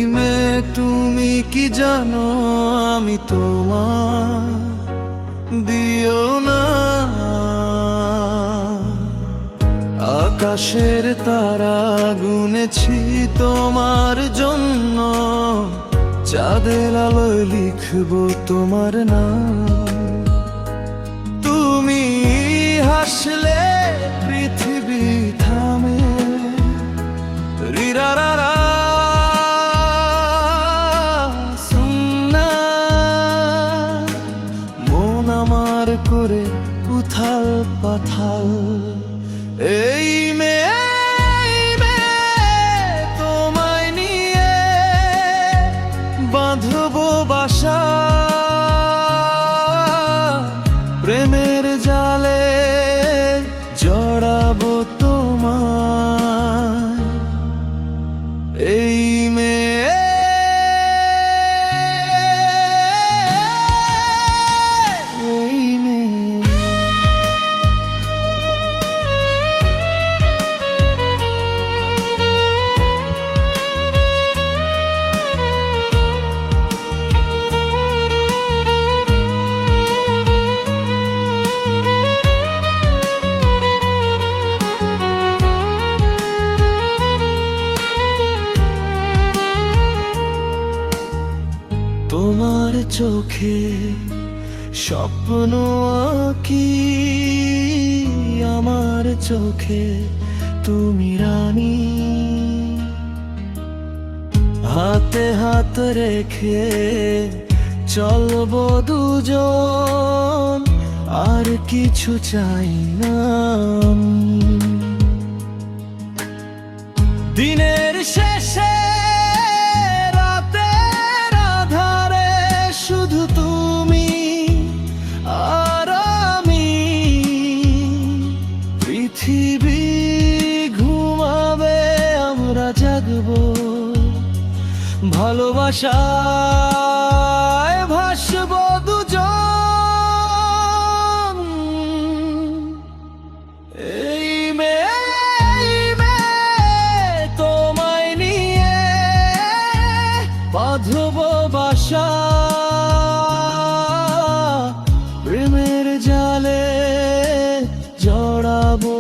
মেয়ে তুমি কি জানো আমি তোমার দিও না আকাশের তারা গুনেছি তোমার জন্য চাঁদের আলোয় লিখবো তোমার নাম তুমি হাসলে পৃথিবী থামে রিরারারা আমার করে উথাল পাথাল এই মেয়ে তোমায় নিয়ে বাঁধবো বাসা প্রেমের জালে জড়াবো তোমায় এই তোমার চোখে স্বপ্ন আঁকি আমার চোখে তুমি রানী হাতে হাত রেখে চলবো দুজন আর কিছু চাই না দিনের শেষে পৃথিবী ঘুমাবে আমরা জাগবো ভালোবাসায় ভাসবো দুজন এই মেয়ে তোমায় নিয়ে বাঁধবো বাসা প্রেমের জালে জড়াবো